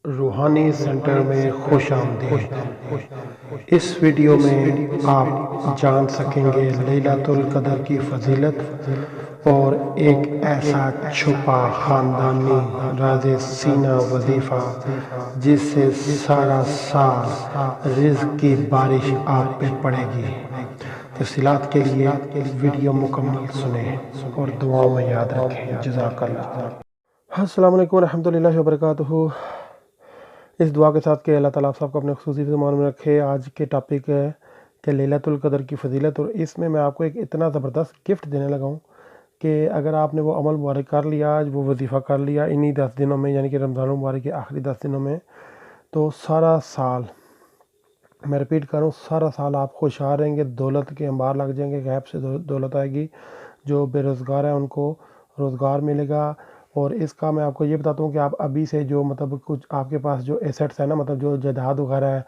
रूहानी सेंटर में खुश आमदीद। इस वीडियो में आप जान सकेंगे लैलतुल कदर की फजीलत और एक ऐसा छुपा ख़ानदानी राज़ सीना वजीफ़ा जिससे सारा साल रिज़्क़ की बारिश आप पे पड़ेगी। तफ़सीलात के लिए वीडियो मुकम्मल सुने और दुआओं में याद रखें। जज़ाकल्लाह। अस्सलामु अलैकुम रहमतुल्लाहि व बरकातुहू। इस दुआ के साथ कि अल्लाह ताला आप सबको अपने खुसूसी ज़मान में रखे। आज के टॉपिक है कि लैलतुल कदर की फ़जीलत, और इसमें मैं आपको एक इतना ज़बरदस्त गिफ्ट देने लगा हूँ कि अगर आपने वो अमल मुबारक कर लिया, आज वो वजीफ़ा कर लिया इन्हीं 10 दिनों में, यानी कि रमज़ान मुबारक के आखिरी 10 दिनों में, तो सारा साल, मैं रिपीट कर रहा हूँ, सारा साल आप खुशहाल रहेंगे, दौलत के अंबार लग जाएंगे, गैब से दौलत आएगी। जो बेरोज़गार हैं उनको रोज़गार मिलेगा। और इसका मैं आपको ये बताता हूँ कि आप अभी से जो मतलब कुछ आपके पास जो एसेट्स है ना, मतलब जो जायदाद वगैरह है,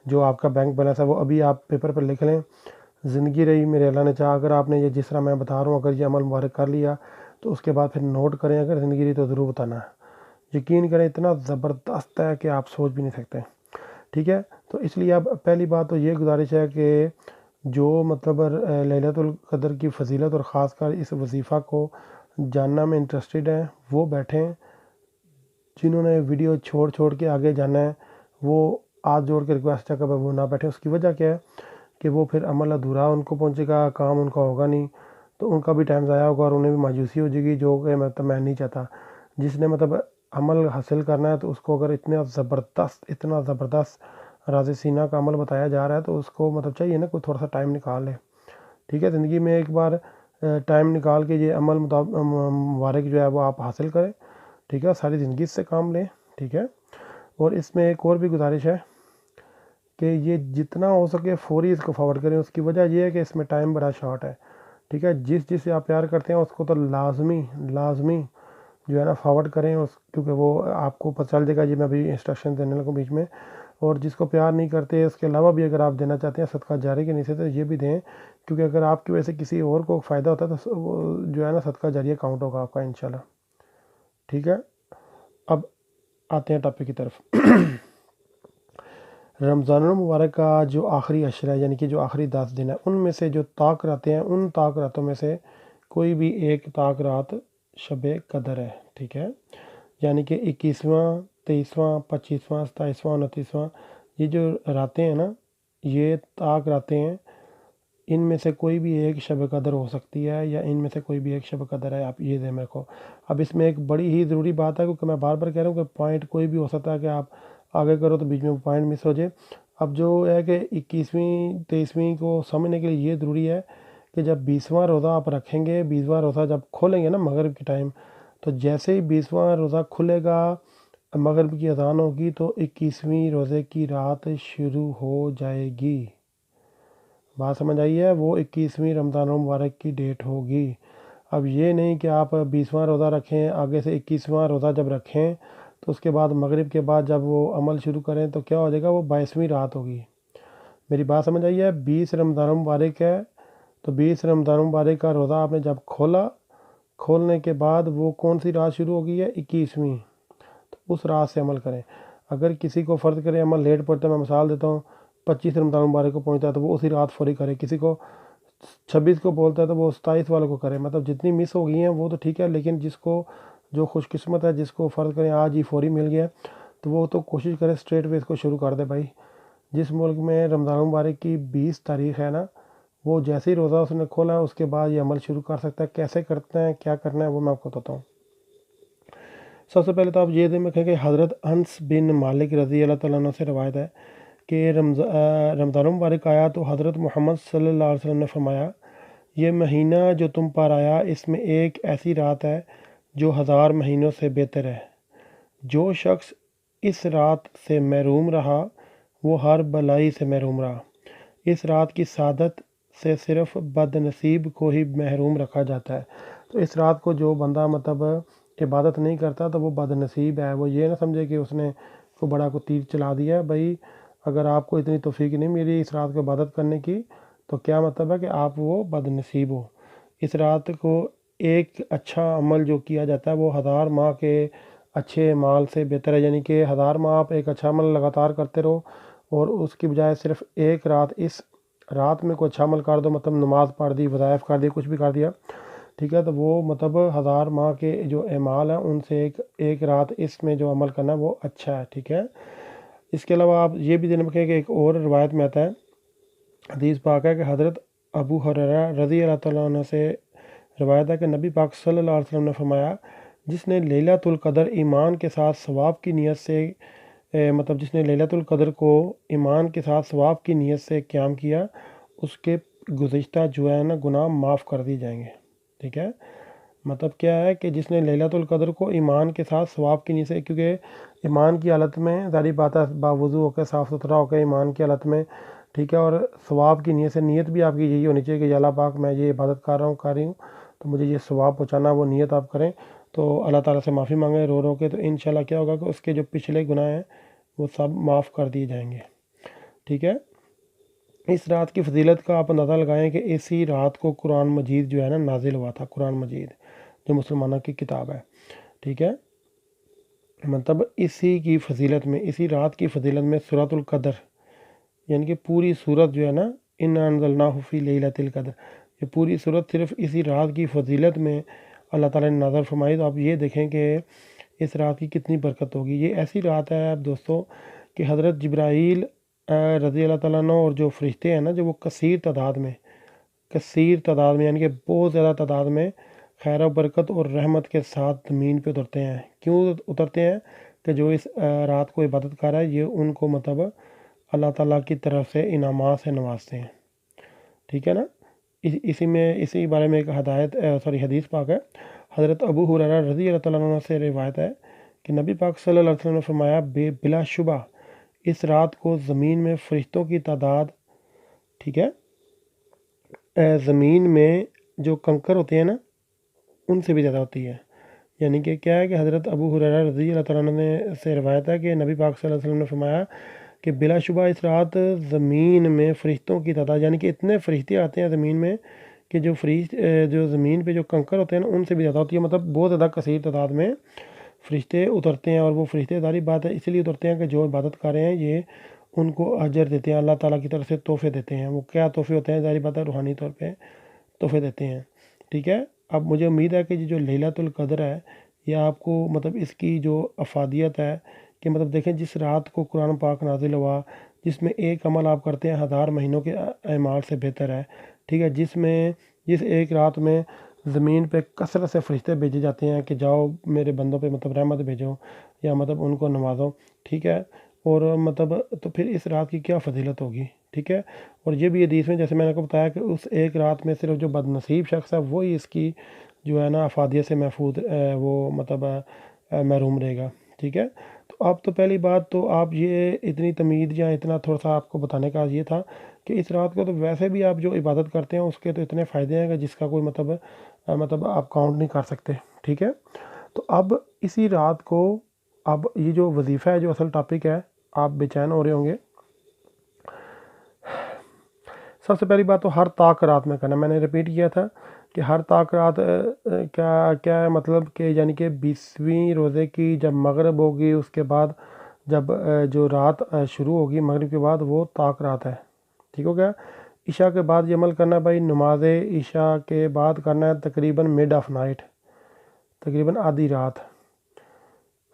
जो आपका बैंक बैलेंस है, वो अभी आप पेपर पर लिख लें। ज़िंदगी रही मेरे अल्लाह ने चाहा, अगर आपने ये जिस तरह मैं बता रहा हूँ अगर ये अमल मुबारक कर लिया तो उसके बाद फिर नोट करें, अगर ज़िंदगी रही तो ज़रूर बताना है। यकीन करें इतना ज़बरदस्त है कि आप सोच भी नहीं सकते। ठीक है, तो इसलिए अब पहली बात तो ये गुजारिश है कि जो मतलब लैलतुल कदर की फ़जीलत और ख़ासकर इस वजीफ़ा को जानना में इंटरेस्टेड हैं वो बैठें। जिन्होंने वीडियो छोड़ छोड़ के आगे जाना है वो हाथ जोड़ के रिक्वेस्ट है कि वो ना बैठे। उसकी वजह क्या है कि वो फिर अमल अधूरा उनको पहुंचेगा, काम उनका होगा नहीं, तो उनका भी टाइम ज़ाया होगा और उन्हें भी मायूसी हो जाएगी, जो कि मतलब मैं नहीं चाहता। जिसने मतलब अमल हासिल करना है तो उसको अगर इतना ज़बरदस्त राज़ सीना का अमल बताया जा रहा है तो उसको मतलब चाहिए ना कोई थोड़ा सा टाइम निकाल ले। ठीक है, ज़िंदगी में एक बार टाइम निकाल के ये अमल मुबारक जो है वो आप हासिल करें। ठीक है, सारी ज़िंदगी इससे काम लें। ठीक है, और इसमें एक और भी गुजारिश है कि ये जितना हो सके फ़ौरी इसको फॉरवर्ड करें। उसकी वजह ये है कि इसमें टाइम बड़ा शॉर्ट है। ठीक है, जिससे आप प्यार करते हैं उसको तो लाजमी जो है ना फॉरवर्ड करें उस, क्योंकि वो आपको पता चल जाएगा। ये मैं अभी इंस्ट्रक्शन देने लगूँ बीच में। और जिसको प्यार नहीं करते, उसके अलावा भी अगर आप देना चाहते हैं सदका जारी के नीचे, तो ये भी दें, क्योंकि अगर आपकी वजह से किसी और को फ़ायदा होता है तो वो जो है ना सदका जारिया काउंट होगा आपका इंशाल्लाह। ठीक है, अब आते हैं टॉपिक की तरफ। रमज़ान मुबारक का जो आखिरी अशरा है, यानी कि जो आखिरी 10 दिन है, उनमें से जो ताक रातें हैं, उन ताक रातों में से कोई भी एक ताक रात शब कदर है। ठीक है, यानी कि 21वां, 23वां, 25वां, 27वां, 29वां, ये जो रातें हैं ना, ये ताक रातें हैं। इनमें से कोई भी एक शब कदर हो सकती है, या इनमें से कोई भी एक शब कदर है, आप ये ध्यान रखो। अब इसमें एक बड़ी ही ज़रूरी बात है, क्योंकि मैं बार बार कह रहा हूँ कि पॉइंट कोई भी हो सकता है कि आप आगे करो तो बीच में पॉइंट मिस हो जाए। अब जो है कि 21वीं 23वीं को समझने के लिए ये ज़रूरी है कि जब 20वां रोज़ा आप रखेंगे, 20वां रोज़ा जब खोलेंगे ना मगरिब के टाइम, तो जैसे ही 20वां रोज़ा खुलेगा, मगरिब की अज़ान होगी, तो 21वीं रोज़े की रात शुरू हो जाएगी। बात समझ आई है? वो 21वीं रमज़ान मुबारक की डेट होगी। अब ये नहीं कि आप 20वां रोज़ा रखें, आगे से 21वां रोज़ा जब रखें तो उसके बाद मगरिब के बाद जब वो अमल शुरू करें तो क्या हो जाएगा, वो 22वीं रात होगी। मेरी बात समझ आई है? 20 रमज़ान मुबारक है, तो 20 रमज़ान मुबारक का रोज़ा आपने जब खोला, खोलने के बाद वो कौन सी रात शुरू हो गई है? 21वीं। तो उस रात से अमल करें। अगर किसी को फ़र्ज़ करें अमल लेट पड़ता है, मैं मिसाल देता हूँ, 25 रमज़ान मुबारक को पहुँचता है तो वो उसी रात फौरी करे। किसी को 26 को बोलता है तो वो 27 वाले को करे। मतलब जितनी मिस हो गई हैं वो तो ठीक है, लेकिन जिसको जो खुशकिस्मत है, जिसको फ़र्ज़ करें आज ही फौरी मिल गया, तो वो तो कोशिश करे स्ट्रेट वे इसको शुरू कर दे भाई। जिस मुल्क में रमज़ान मुबारक की 20 तारीख़ है ना, वो जैसे ही रोज़ा उसने खोला है उसके बाद ये अमल शुरू कर सकता है। कैसे करते हैं, क्या करना है, वो मैं आपको बताता हूँ। सबसे पहले तो आप ये ध्यान रखें कि हज़रत अनस बिन मालिक रज़ी अल्लाह तआला अन्हु से रवायत है कि रमज़ान मुबारक आया तो हज़रत मोहम्मद सल्लल्लाहु अलैहि वसल्लम ने फरमाया, ये महीना जो तुम पर आया इसमें एक ऐसी रात है जो 1000 महीनों से बेहतर है। जो शख्स इस रात से महरूम रहा वो हर भलाई से महरूम रहा। इस रात की सादत से सिर्फ बदनसीब को ही महरूम रखा जाता है। तो इस रात को जो बंदा मतलब इबादत नहीं करता तो वो बदनसीब है। वो ये ना समझे कि उसने को बड़ा को तीर चला दिया है। भाई अगर आपको इतनी तौफीक नहीं मिली इस रात को इबादत करने की, तो क्या मतलब है कि आप वो बदनसीब हो। इस रात को एक अच्छा अमल जो किया जाता है वो 1000 माह के अच्छे माल से बेहतर है। यानी कि 1000 माह आप एक अच्छा अमल लगातार करते रहो और उसकी बजाय सिर्फ एक रात, इस रात में कोई अच्छा अमल कर दो, मतलब नमाज पढ़ दी, वज़ाइफ कर दी, कुछ भी कर दिया, ठीक है, तो वो मतलब 1000 माह के जो अमाल हैं उनसे एक रात इसमें जो अमल करना वो अच्छा है, ठीक है। इसके अलावा आप ये भी ध्यान रखें कि एक और रिवायत में आता है, हदीस पाक है कि हज़रत अबू हुरैरा रज़ी अल्लाह तआला अन्हु से रिवायत है कि नबी पाक सल्लल्लाहु अलैहि वसल्लम ने फरमाया, जिसने लैलतुल क़द्र ईमान के साथ सवाब की नीयत से मतलब जिसने लैलतुल क़द्र को ईमान के साथ सवाब की नीयत से क़याम किया, उसके गुज़िश्ता जो है ना गुनाह माफ़ कर दिए जाएंगे, ठीक है। मतलब क्या है कि जिसने लैलतुल क़द्र को ईमान के साथ सवाब की नीयत से, क्योंकि ईमान की हालत में सारी बात है, बावुज़ू होकर साफ़ सुथरा होकर ईमान की हालत में, ठीक है, और सवाब की नीयत से, नीयत भी आपकी यही होनी चाहिए कि या अल्लाह पाक मैं ये इबादत कर रही हूँ तो मुझे ये सवाब पहुँचाना, वो नीयत आप करें तो अल्लाह ताला से माफ़ी मांगें रो रो के, तो इंशाल्लाह क्या होगा कि उसके जो पिछले गुनाह हैं वो सब माफ़ कर दिए जाएंगे, ठीक है। इस रात की फजीलत का आप अंदाज़ा लगाएं कि इसी रात को कुरान मजीद जो है ना नाजिल हुआ था, कुरान मजीद जो मुसलमानों की किताब है, ठीक है। मतलब इसी की फजीलत में, इसी रात की फजीलत में सूरतुल क़द्र यानी कि पूरी सूरत जो है ना, इन्ना अंज़लनाहु फ़ी लैलतिल क़द्र, ये पूरी सूरत सिर्फ इसी रात की फजीलत में अल्लाह ताला ने नाज़िल फरमाई। तो आप ये देखें कि इस रात की कितनी बरकत होगी। ये ऐसी रात है आप दोस्तों कि हज़रत जिब्राईल रज़ी अल्लाह ताला अन्हु और जो फरिश्ते हैं ना, जो वो कसीर तादाद में यानी कि बहुत ज़्यादा तादाद में खैर बरकत और रहमत के साथ ज़मीन पे उतरते हैं। क्यों उतरते हैं कि जो इस रात को इबादत कर रहा है, ये उनको मतलब अल्लाह ताला की तरफ से इनामात से नवाजते हैं, ठीक है ना। इसी बारे में एक हदीस पाक है, हज़रत अबू हुरैरा रज़ी अल्लाह ताला अन्हु से रिवायत है कि नबी पाक सल्लल्लाहु अलैहि वसल्लम ने फरमाया, बिलाशुबा इस रात को ज़मीन में फ़रिश्तों की तादाद, ठीक है, ज़मीन में जो कंकर होते हैं ना उनसे भी ज़्यादा होती है। यानी कि क्या है कि हज़रत अबू हुरैरा रज़ी अल्लाह ताला अन्हु ने से रिवायत है कि नबी पाक सल्लल्लाहु अलैहि वसल्लम ने फरमाया कि बिलाशुबा इस रात ज़मीन में फ़रिश्तों की तादाद, यानी कि इतने फ़रिश्ते आते हैं ज़मीन में कि जो ज़मीन पे जो कंकर होते हैं ना उनसे भी ज़्यादा होती है। मतलब बहुत ज़्यादा कसीर तादाद में फ़रिश्ते उतरते हैं, और वो फ़रिश्ते सारी बात है इसलिए उतरते हैं कि जो इबादत कर रहे हैं ये उनको अजर देते हैं, अल्लाह ताला की तरफ से तोहफ़े देते हैं। वो क्या तोहफ़े होते हैं, सारी बात है रूहानी तौर पे तोहफ़े देते हैं, ठीक है। अब मुझे उम्मीद है कि ये जो लैलतुल क़द्र है ये आपको मतलब इसकी जो अफादियत है कि मतलब देखें, जिस रात को कुरान पाक नाजिल हुआ, जिसमें एक अमल आप करते हैं 1000 महीनों के अमाल से बेहतर है, ठीक है। जिस एक रात में ज़मीन पे कसरत से फ़रिश्ते भेजे जाते हैं कि जाओ मेरे बंदों पे मतलब रहमत भेजो या मतलब उनको नवाजो, ठीक है। और मतलब तो फिर इस रात की क्या फजीलत होगी, ठीक है। और ये भी हदीस में जैसे मैंने आपको बताया कि उस एक रात में सिर्फ जो बदनसीब शख्स है वही इसकी जो है ना अफादियत से महफूज वो मतलब महरूम रहेगा, ठीक है। तो अब तो पहली बात तो आप ये इतनी तमीद या इतना थोड़ा सा आपको बताने का ये था कि इस रात को तो वैसे भी आप जो इबादत करते हैं उसके तो इतने फ़ायदे हैं कि जिसका कोई मतलब आप काउंट नहीं कर सकते, ठीक है। तो अब इसी रात को, अब ये जो वजीफ़ा है, जो असल टॉपिक है, आप बेचैन हो रहे होंगे। सबसे पहली बात तो हर ताक रात में करना, मैंने रिपीट किया था कि हर ताक रात क्या क्या है, मतलब कि यानी कि 20वीं रोज़े की जब मगरिब होगी उसके बाद जब जो रात शुरू होगी मगरिब के बाद, वो ताक रात है, ठीक हो गया। इशा के बाद ये अमल करना है भाई, नमाज इशा के बाद करना है तकरीबन मिड ऑफ नाइट, तकरीबन आधी रात।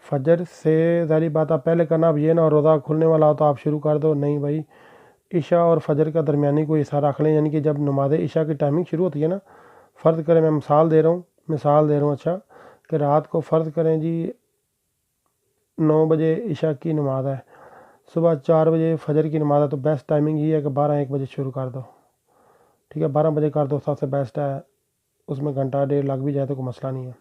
फजर से ज़ाहिर बात आप पहले करना, अब ये ना रोज़ा खुलने वाला हो तो आप शुरू कर दो, नहीं भाई, इशा और फजर का दरमियानी कोई हिस्सा रख लें। यानी कि जब नमाज इशा की टाइमिंग शुरू होती है ना, फ़र्ज़ करें, मैं मिसाल दे रहा हूँ अच्छा, कि रात को फ़र्ज़ करें जी 9 बजे इशा की नमाज़ है, सुबह 4 बजे फजर की नमाज़ है, तो बेस्ट टाइमिंग ये है कि 12-1 बजे शुरू कर दो, ठीक है। 12 बजे कर दो, सबसे बेस्ट है, उसमें घंटा डेढ़ लग भी जाए तो कोई मसला नहीं है,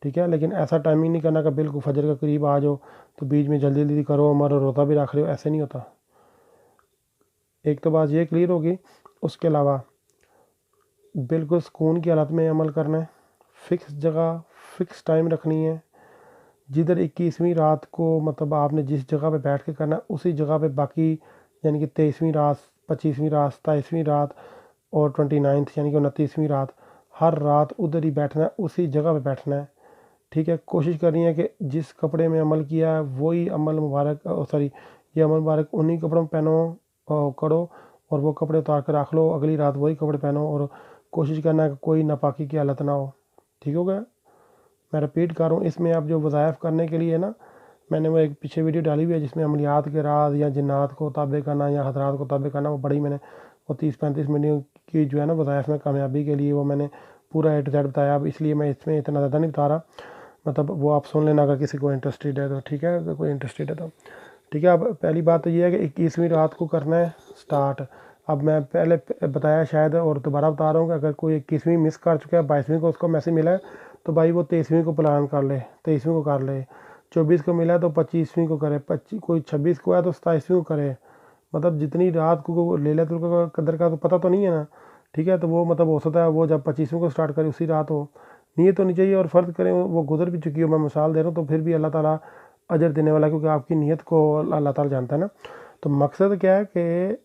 ठीक है। लेकिन ऐसा टाइमिंग नहीं करना कि बिल्कुल फजर के करीब आ जाओ तो बीच में जल्दी जल्दी करो, हमारा रोज़ा भी रख रहे हो, ऐसे नहीं होता। एक तो बात ये क्लियर होगी। उसके अलावा बिल्कुल सुकून की हालत में अमल करना है, फ़िक्स जगह फ़िक्स टाइम रखनी है। जिधर 21वीं रात को मतलब आपने जिस जगह पे बैठ के करना है उसी जगह पे बाकी, यानी कि 23वीं रात, 25वीं रात, 27वीं रात और 29 यानी कि 29वीं रात, हर रात उधर ही बैठना है, उसी जगह पे बैठना है, ठीक है। कोशिश करनी है कि जिस कपड़े में अमल किया है वही अमल मुबारक सॉरी ये अमल मुबारक उन्हीं कपड़ों में पहनो करो, और वो कपड़े उतार कर रख लो, अगली रात वही कपड़े पहनो, और कोशिश करना है कि कोई नापाकी की हालत ना हो। ठीक हो गया। मैं रिपीट कर रहा हूँ, इसमें आप जो वज़ाइफ करने के लिए ना, मैंने वो एक पीछे वीडियो डाली हुई है जिसमें अमलियात के राज या जिन्नात को ताबे करना या हजरात को ताबे करना, वो बड़ी मैंने वो 30-35 मिनट की जो है ना वज़ाइफ में कामयाबी के लिए वो मैंने पूरा A to Z बताया। अब इसलिए मैं इसमें इतना ज़्यादा नहीं बता रहा, मतलब वो आप सुन लेना अगर किसी को इंटरेस्टेड है तो। ठीक है, अगर कोई इंटरेस्टेड है तो ठीक है। अब पहली बात तो ये है कि 21वीं रात को करना है स्टार्ट। अब मैं पहले बताया शायद और दोबारा बता रहा हूँ कि अगर कोई 21वीं मिस कर चुका है, 22वीं को उसको मैसेज मिला है तो भाई वो 23वीं को प्लान कर ले, 23वीं को कर ले। 24 को मिला है तो 25वीं को करे, 25 कोई 26 को है तो 27वीं को करे। मतलब जितनी रात को लैलतुल कदर का तो पता तो नहीं है ना। ठीक है, तो वो मतलब हो सकता है वो जब 25वीं को स्टार्ट करे उसी रात हो। नीयत होनी चाहिए, और फ़र्ज़ करें वो गुजर भी चुकी हो, मैं मिसाल दे रहा हूँ, तो फिर भी अल्लाह ताला अजर देने वाला, क्योंकि आपकी नीयत को अल्लाह ताला जानता है ना। तो मकसद क्या है कि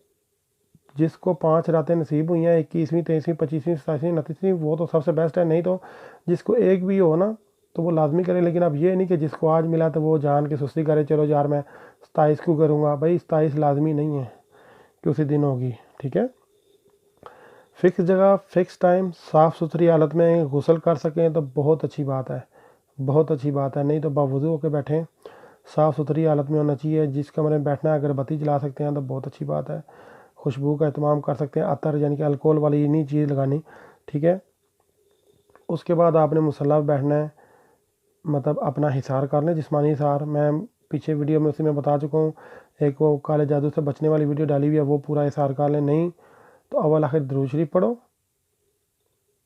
जिसको 5 रातें नसीब हुई हैं, 21वीं 23वीं 25वीं 27वीं 29वीं, वो तो सबसे बेस्ट है। नहीं तो जिसको एक भी हो ना तो वो लाजमी करे। लेकिन अब ये नहीं कि जिसको आज मिला तो वो जान के सुस्ती करे, चलो यार मैं 27 को करूँगा। भाई 27 लाजमी नहीं है कि उसी दिन होगी। ठीक है, फ़िक्स जगह फ़िक्स टाइम, साफ़ सुथरी हालत में गुस्ल कर सकें तो बहुत अच्छी बात है, बहुत अच्छी बात है। नहीं तो बावजूद होकर बैठें, साफ़ सुथरी हालत में होना चाहिए। जिस कमरे में बैठना है अगर बत्ती जला सकते हैं तो बहुत अच्छी बात है। खुशबू का एहतमाम कर सकते हैं, अतर यानी कि अल्कोहल वाली नहीं चीज़ लगानी। ठीक है, उसके बाद आपने मुसल्ला पर बैठना है, मतलब अपना हिसार कर लें, जिस्मानी हिसार। मैं पीछे वीडियो में उसी में बता चुका हूँ, एक वो काले जादू से बचने वाली वीडियो डाली हुई है, वो पूरा हिसार कर लें। नहीं तो अव्वल आखिर दुरूद शरीफ पढ़ो,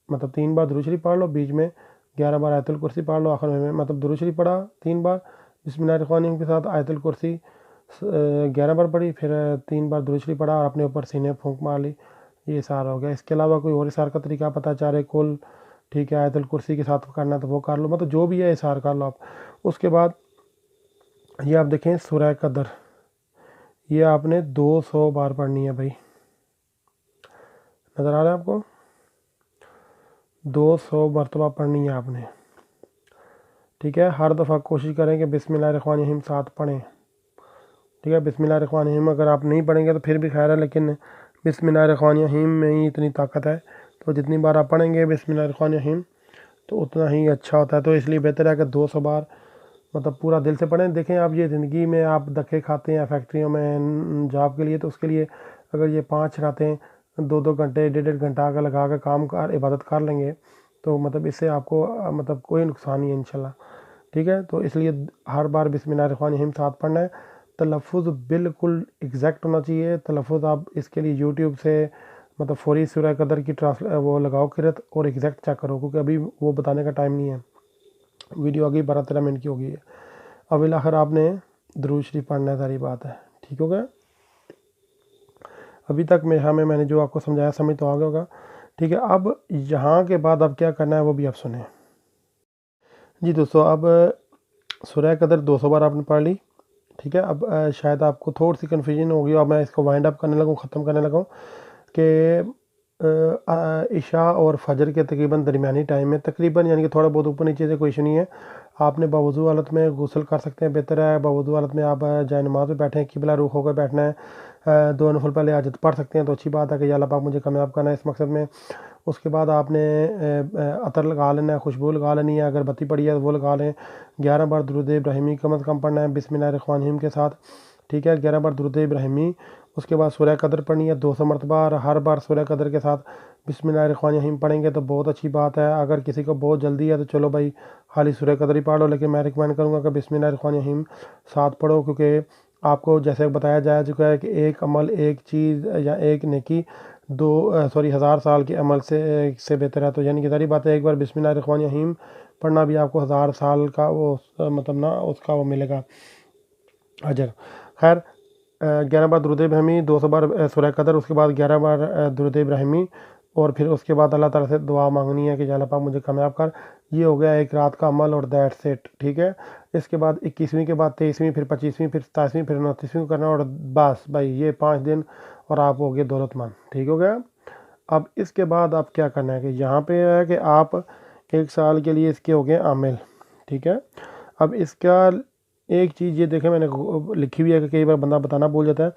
मतलब 3 बार दुरूद शरीफ पढ़ लो, बीच में 11 बार आयतुल कुर्सी पढ़ लो, आखिर में मतलब दुरूद शरीफ पढ़ा 3 बार बिस्मिल्लाहिर्रहमानिर्रहीम के साथ, आयतुल कुर्सी 11 बार पढ़ी, फिर 3 बार दुरूद शरीफ पढ़ा और अपने ऊपर सीने में फूंक मार ली। ये इशारा हो गया। इसके अलावा कोई और इशार का तरीका पता चाह रहे कुल, ठीक है, आयतुल कुर्सी के साथ करना तो वो कर लो, मतलब जो भी है इशार कर लो आप। उसके बाद ये आप देखें सूरह कदर, ये आपने 200 बार पढ़नी है भाई, नज़र आ रहा है आपको? 200 मरतबा पढ़नी है आपने। ठीक है, हर दफ़ा कोशिश करें कि बिस्मिल्लाहिर्रहमानिर्रहीम साथ पढ़ें। ठीक है, बिस्मिल्लाहिर्रहमानिर्रहीम अगर आप नहीं पढ़ेंगे तो फिर भी खैर है, लेकिन बिस्मिल्लाहिर्रहमानिर्रहीम में ही इतनी ताकत है, तो जितनी बार आप पढ़ेंगे बिस्मिल्लाहिर्रहमानिर्रहीम तो उतना ही अच्छा होता है। तो इसलिए बेहतर है कि 200 बार मतलब पूरा दिल से पढ़ें। देखें आप, ये ज़िंदगी में आप धक्के खाते हैं फैक्ट्रियों में जॉब के लिए, तो उसके लिए अगर ये 5 रातें 2-2 घंटे 1-1.5 घंटा अगर लगा कर काम कर इबादत कर लेंगे तो मतलब इससे आपको मतलब कोई नुकसान नहीं है इंशाल्लाह। ठीक है, तो इसलिए हर बार बिस्मिल्लाहिर्रहमानिर्रहीम साथ पढ़ना है। तलफ़ुज़ बिल्कुल एग्जैक्ट होना चाहिए। तलफ़ुज़ आप इसके लिए यूट्यूब से मतलब फौरी सूरह कदर की वो लगाओ किरत और एग्जैक्ट चेक करो, क्योंकि अभी वो बताने का टाइम नहीं है, वीडियो आगे 12-13 मिनट की हो गई है। अब आखिर आपने दुरूद शरीफ पढ़ना है, सारी बात है। ठीक हो गया? अभी तक मैंने जो आपको समझाया समझ तो आ गया होगा। ठीक है, अब यहाँ के बाद अब क्या करना है वो भी आप सुने। जी दोस्तों, अब सूरह कदर 200 बार आपने पढ़ ली। ठीक है, अब शायद आपको थोड़ी सी कन्फ्यूजन होगी, अब मैं इसको वाइंड अप करने लगूँ, ख़त्म करने लगूँ कि इशा और फजर के तकरीबन दरमियानी टाइम में तकरीबन, यानी कि थोड़ा बहुत ऊपर नीचे से कोई इशू नहीं है। आपने बावजू हालत में गुस्ल कर सकते हैं, बेहतर है बावजू हालत में आप जाए नमाज में बैठें, किबला रुख होकर बैठना है। 2 नफल पहले हाजत पढ़ सकते हैं तो अच्छी बात है कि या अल्लाह पाक मुझे कामयाब करना है इस मकसद में। उसके बाद आपने अतर लगा लेना है, खुशबू लगा लेनी है, अगर बत्ती पड़ी है तो वो लगा लें। 11 बार दुरूद इब्राहिमी कम अज़ कम पढ़ना है बिस्मिल्लाहिर्रहमानिर्रहीम के साथ। ठीक है, 11 बार दुरूद इब्राहिमी। उसके बाद सूरह कदर पढ़नी है 200 मरतबा, और हर बार सूरह कदर के साथ बिस्मिल्लाहिर्रहमानिर्रहीम पढ़ेंगे तो बहुत अच्छी बात है। अगर किसी को बहुत जल्दी है तो चलो भाई खाली सूरह कदर ही पढ़ लो, लेकिन मैं रिकमेंड करूँगा कि बिस्मिल्लाहिर्रहमानिर्रहीम साथ पढ़ो, क्योंकि आपको जैसे बताया जा चुका है कि एक अमल, एक चीज़ या एक नेकी 1000 साल के अमल से बेहतर है। तो यानी कि सारी बात है, एक बार बिस्मिल्लाहिर्रहमानिर्रहीम पढ़ना भी आपको 1000 साल का वो मतलब ना उसका वो मिलेगा अजर। खैर 11 बार दुरूद इब्राहिमी, 200 बार सूरह कदर, उसके बाद 11 बार दुरूद इब्राहिमी, और फिर उसके बाद अल्लाह ताला से दुआ मांगनी है कि या अल्लाह पाक मुझे कामयाब कर। ये हो गया एक रात का अमल और दैट्स इट। ठीक है, इसके बाद 21वीं के बाद 23वीं, फिर 25वीं, फिर 27वीं, फिर 29वीं करना, और बस भाई ये 5 दिन और आप हो गए दौलतमंद। ठीक हो गया? अब इसके बाद आप क्या करना है कि यहाँ पे है कि आप 1 साल के लिए इसके हो गए आमिल। ठीक है। अब इसका एक चीज़ ये देखें, मैंने लिखी हुई है कि कई बार बंदा बताना भूल जाता है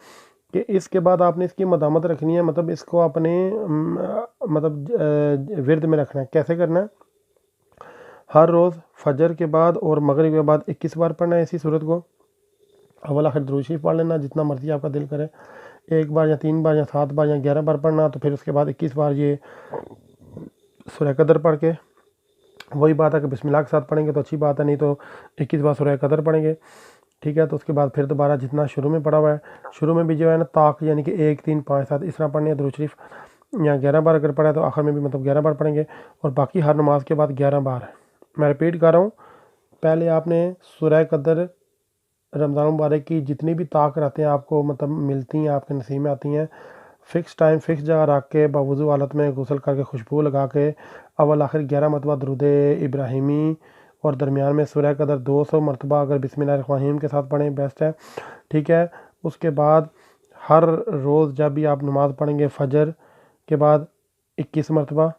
कि इसके बाद आपने इसकी मदामत रखनी है, मतलब इसको अपने मतलब विरद में रखना है। कैसे करना है? हर रोज़ फजर के बाद और मगरिब के बाद 21 बार पढ़ना है इसी सूरत को। अव्वल आखिर दुरूद शरीफ पढ़ लेना जितना मर्जी आपका दिल करे, 1 बार या 3 बार या 7 बार या 11 बार पढ़ना। तो फिर उसके बाद 21 बार ये सूरह कदर पढ़ के, वही बात है कि बिस्मिल्लाह के साथ पढ़ेंगे तो अच्छी बात है, नहीं तो 21 बार सूरह कदर पढ़ेंगे, ठीक है। तो उसके बाद फिर दोबारा जितना शुरू में पढ़ा हुआ है, शुरू में भी जो है ना ताक यानी कि 1 3 5 7 इस तरह पढ़नी है दुरूद शरीफ, या 11 बार अगर पढ़ा है तो आखिर में भी मतलब 11 बार पढ़ेंगे, और बाकी हर नमाज के बाद 11 बार। मैं रिपीट कर रहा हूँ, पहले आपने सूरह कदर रमज़ान मुबारक की जितनी भी ताक रहते हैं आपको मतलब मिलती हैं, आपके नसीब में आती हैं, फ़िक्स टाइम फ़िक्स जगह रख के बावुज़ू हालत में गुस्ल करके खुशबू लगा के अव्वल आखिर 11 मरतबा दरूद इब्राहिमी, और दरमियान में सूरह कदर 200 मरतबा अगर बिस्मिल्लाहिर्रहमानिर्रहीम के साथ पढ़ें बेस्ट है, ठीक है। उसके बाद हर रोज़ जब भी आप नमाज़ पढ़ेंगे फ़जर के बाद 21 मरतबा,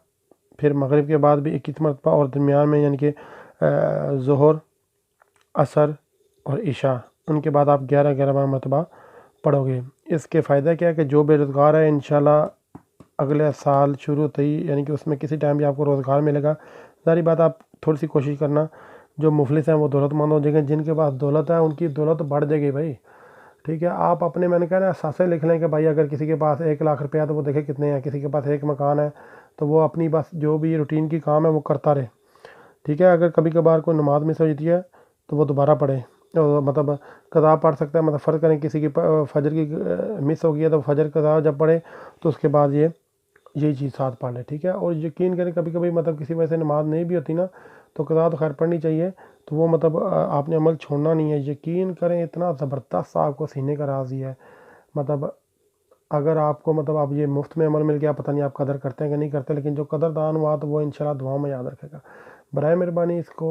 फिर मगरिब के बाद भी 21 मरतबा, और दरमियान में यानी कि ज़ोहर, असर और इशा, उनके बाद आप 11 मरतबा पढ़ोगे। इसके फ़ायदा क्या है कि जो बेरोज़गार है इंशाल्लाह अगले साल शुरू होते ही यानी कि उसमें किसी टाइम भी आपको रोज़गार मिलेगा। ज़ाहिर बात आप थोड़ी सी कोशिश करना, जो मुफलिस हैं वो दौलतमंद हो जाएंगे, जिनके पास दौलत है उनकी दौलत बढ़ जाएगी भाई, ठीक है। आप अपने, मैंने कहा ना, सासे लिख लें कि भाई अगर किसी के पास 1 लाख रुपया तो वो देखे कितने हैं, किसी के पास 1 मकान है तो वो अपनी बस जो भी रूटीन की काम है वो करता रहे, ठीक है। अगर कभी कभार कोई नमाज मिस हो जाती है तो वो दोबारा पढ़े, तो मतलब कज़ा पढ़ सकता है। मतलब फ़र्ज़ करें किसी की फजर की मिस हो गई है तो फजर कज़ा जब पढ़े तो उसके बाद यही चीज़ साथ पढ़ ले, ठीक है। और यकीन करें कभी कभी मतलब किसी वजह से नमाज नहीं भी होती ना तो कज़ा तो खैर पढ़नी चाहिए, तो वो मतलब आपने अमल छोड़ना नहीं है। यकीन करें इतना ज़बरदस्त आपको सीने का राज़ी है, मतलब अगर आपको मतलब आप ये मुफ्त में अमल मिल गया, पता नहीं आप कदर करते हैं कि नहीं करते, लेकिन जो कदरदान हुआ तो वो इंशाल्लाह दुआ में याद रखेगा। बराए मेहरबानी इसको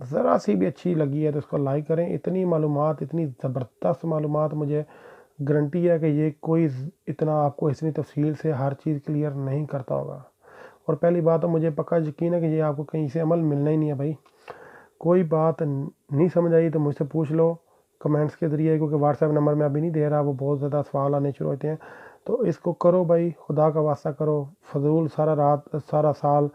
ज़रा सी भी अच्छी लगी है तो इसको लाइक करें। इतनी मालूमात, इतनी ज़बरदस्त मालूमात, मुझे गारंटी है कि ये कोई इतना आपको इतनी तफसील से हर चीज़ क्लियर नहीं करता होगा। और पहली बात तो मुझे पक्का यकीन है कि ये आपको कहीं से अमल मिलना ही नहीं है भाई। कोई बात नहीं समझ आई तो मुझसे पूछ लो कमेंट्स के ज़रिए, क्योंकि व्हाट्सएप नंबर मैं अभी नहीं दे रहा, वो बहुत ज़्यादा सवाल आने शुरू होते हैं। तो इसको करो भाई, खुदा का वास्ता करो। फजूल सारा रात सारा साल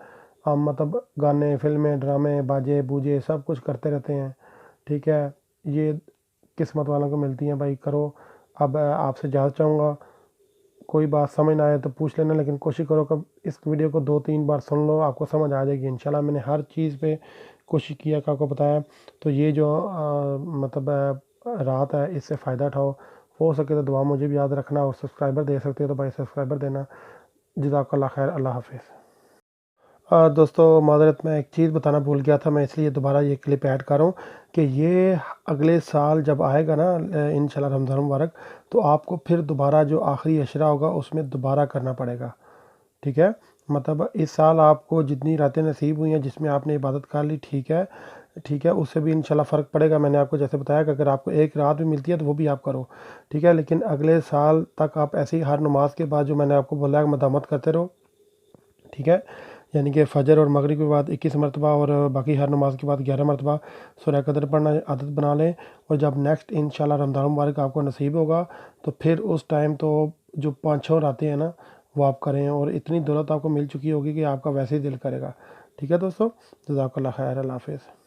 हम मतलब गाने, फिल्में, ड्रामे, बाजे बूजे सब कुछ करते रहते हैं, ठीक है। ये किस्मत वालों को मिलती हैं भाई, करो। अब आपसे इजाज़त चाहूँगा, कोई बात समझ ना आए तो पूछ लेना, लेकिन कोशिश करो कि इस वीडियो को 2-3 बार सुन लो, आपको समझ आ जाएगी इंशाल्लाह। मैंने हर चीज़ पे कोशिश किया कि आपको बताया, तो ये जो मतलब रात है इससे फ़ायदा उठाओ। हो सके तो दुआ मुझे भी याद रखना, और सब्सक्राइबर दे सकते हो तो भाई सब्सक्राइबर देना। जज़ाकल्लाह खैर, अल्लाह हाफिज़। दोस्तों माज़रत, मैं एक चीज़ बताना भूल गया था, मैं इसलिए दोबारा ये क्लिप ऐड कर रहा हूँ कि ये अगले साल जब आएगा ना इंशाल्लाह रमज़ान मुबारक, तो आपको फिर दोबारा जो आखिरी अशरा होगा उसमें दोबारा करना पड़ेगा, ठीक है। मतलब इस साल आपको जितनी रातें नसीब हुई हैं जिसमें आपने इबादत कर ली, ठीक है, ठीक है, उससे भी इंशाल्लाह फ़र्क पड़ेगा। मैंने आपको जैसे बताया कि अगर आपको एक रात भी मिलती है तो वो भी आप करो, ठीक है। लेकिन अगले साल तक आप ऐसे ही हर नमाज के बाद जो मैंने आपको बोला है मदामत करते रहो, ठीक है। यानी कि फ़जर और मगरिब के बाद 21 मरतबा, और बाकी हर नमाज के बाद 11 मरतबा सूरह कदर पढ़ना आदत बना लें। और जब नेक्स्ट इंशाल्लाह रमज़ान मुबारक आपको नसीब होगा तो फिर उस टाइम तो जो 5-6 रातें हैं ना वो आप करें, और इतनी दौलत आपको मिल चुकी होगी कि आपका वैसे ही दिल करेगा, ठीक है दोस्तों। जज़ाकल्लाह खैर, अल्लाह हाफ़िज़।